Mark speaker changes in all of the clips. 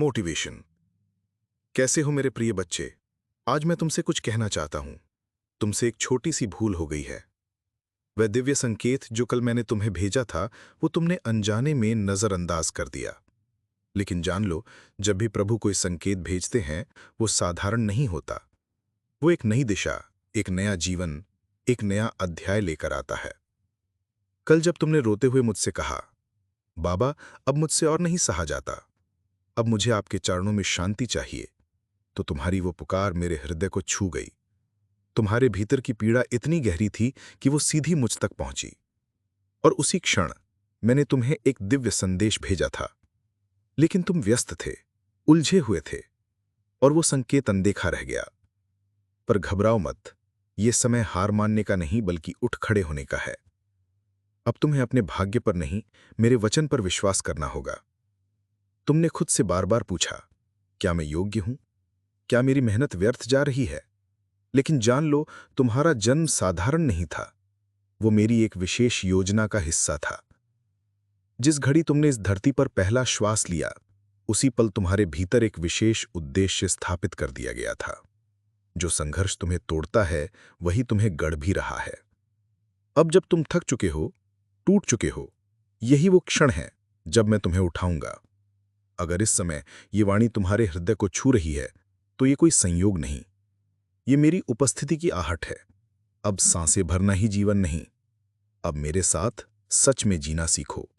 Speaker 1: Motivation. कैसे हो मेरे प्रिय बच्चे? आज मैं तुमसे कुछ कहना चाहता हूं। तुमसे एक छोटी सी भूल हो गई है। वह दिव्य संकेत जो कल मैंने तुम्हें भेजा था, वो तुमने अनजाने में नजरअंदाज कर दिया। लेकिन जान लो, जब भी प्रभु कोई संकेत भेजते हैं, वो साधारण नहीं होता। वो एक नई दिशा, एक नया जीवन, एक नया अध्याय लेकर आता है। कल जब तुमने रोते हुए मुझसे कहा, बाबा, अब मुझसे और नहीं सहा जाता, अब मुझे आपके चरणों में शांति चाहिए, तो तुम्हारी वो पुकार मेरे हृदय को छू गई। तुम्हारे भीतर की पीड़ा इतनी गहरी थी कि वो सीधी मुझ तक पहुंची। और उसी क्षण मैंने तुम्हें एक दिव्य संदेश भेजा था। लेकिन तुम व्यस्त थे, उलझे हुए थे, और वो संकेत अनदेखा रह गया। पर घबराओ मत, ये समय हार मानने का नहीं बल्कि उठ खड़े होने का है। अब तुम्हें अपने भाग्य पर नहीं, मेरे वचन पर विश्वास करना होगा। तुमने खुद से बार बार पूछा, क्या मैं योग्य हूं? क्या मेरी मेहनत व्यर्थ जा रही है? लेकिन जान लो, तुम्हारा जन्म साधारण नहीं था। वो मेरी एक विशेष योजना का हिस्सा था। जिस घड़ी तुमने इस धरती पर पहला श्वास लिया, उसी पल तुम्हारे भीतर एक विशेष उद्देश्य स्थापित कर दिया गया था। जो संघर्ष तुम्हें तोड़ता है, वही तुम्हें गढ़ भी रहा है। अब जब तुम थक चुके हो, टूट चुके हो, यही वो क्षण है जब मैं तुम्हें उठाऊंगा। अगर इस समय ये वाणी तुम्हारे हृदय को छू रही है, तो ये कोई संयोग नहीं, ये मेरी उपस्थिति की आहट है। अब सांसें भरना ही जीवन नहीं, अब मेरे साथ सच में जीना सीखो।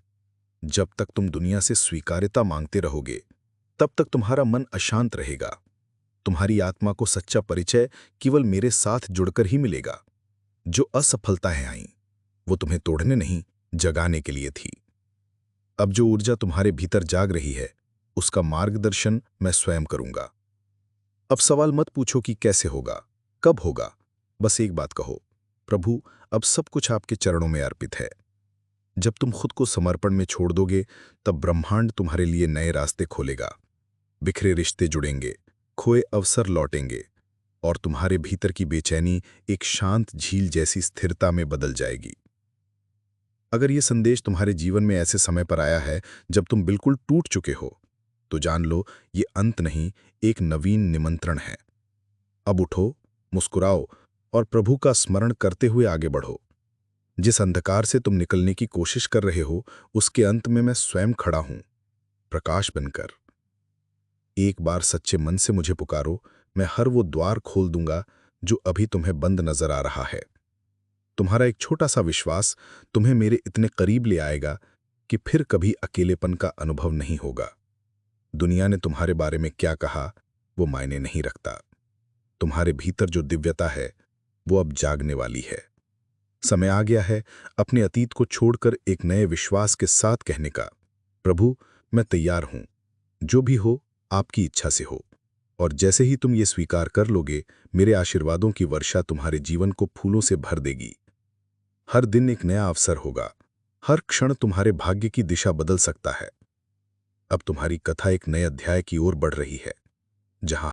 Speaker 1: जब तक तुम दुनिया से स्वीकार्यता मांगते रहोगे, तब तक तुम्हारा मन अशांत रहेगा। तुम्हारी आत्मा को सच्चा परिचय केवल मेरे साथ जुड़कर ही मिलेगा। जो असफलताएं आईं, वो तुम्हें तोड़ने नहीं, जगाने के लिए थी। अब जो ऊर्जा तुम्हारे भीतर जाग रही है, उसका मार्गदर्शन मैं स्वयं करूंगा। अब सवाल मत पूछो कि कैसे होगा, कब होगा। बस एक बात कहो, प्रभु, अब सब कुछ आपके चरणों में अर्पित है। जब तुम खुद को समर्पण में छोड़ दोगे, तब ब्रह्मांड तुम्हारे लिए नए रास्ते खोलेगा। बिखरे रिश्ते जुड़ेंगे, खोए अवसर लौटेंगे, और तुम्हारे भीतर की बेचैनी एक शांत झील जैसी स्थिरता में बदल जाएगी। अगर ये संदेश तुम्हारे जीवन में ऐसे समय पर आया है जब तुम बिल्कुल टूट चुके हो, तो जान लो, ये अंत नहीं, एक नवीन निमंत्रण है। अब उठो, मुस्कुराओ, और प्रभु का स्मरण करते हुए आगे बढ़ो। जिस अंधकार से तुम निकलने की कोशिश कर रहे हो, उसके अंत में मैं स्वयं खड़ा हूं, प्रकाश बनकर। एक बार सच्चे मन से मुझे पुकारो, मैं हर वो द्वार खोल दूंगा जो अभी तुम्हें बंद नजर आ रहा है। तुम्हारा एक छोटा सा विश्वास तुम्हें मेरे इतने करीब ले आएगा कि फिर कभी अकेलेपन का अनुभव नहीं होगा। दुनिया ने तुम्हारे बारे में क्या कहा, वो मायने नहीं रखता। तुम्हारे भीतर जो दिव्यता है, वो अब जागने वाली है। समय आ गया है अपने अतीत को छोड़कर एक नए विश्वास के साथ कहने का, प्रभु, मैं तैयार हूं। जो भी हो, आपकी इच्छा से हो। और जैसे ही तुम ये स्वीकार कर लोगे, मेरे आशीर्वादों की वर्षा तुम्हारे जीवन को फूलों से भर देगी। हर दिन एक नया अवसर होगा, हर क्षण तुम्हारे भाग्य की दिशा बदल सकता है। अब तुम्हारी कथा एक नए अध्याय की ओर बढ़ रही है, जहां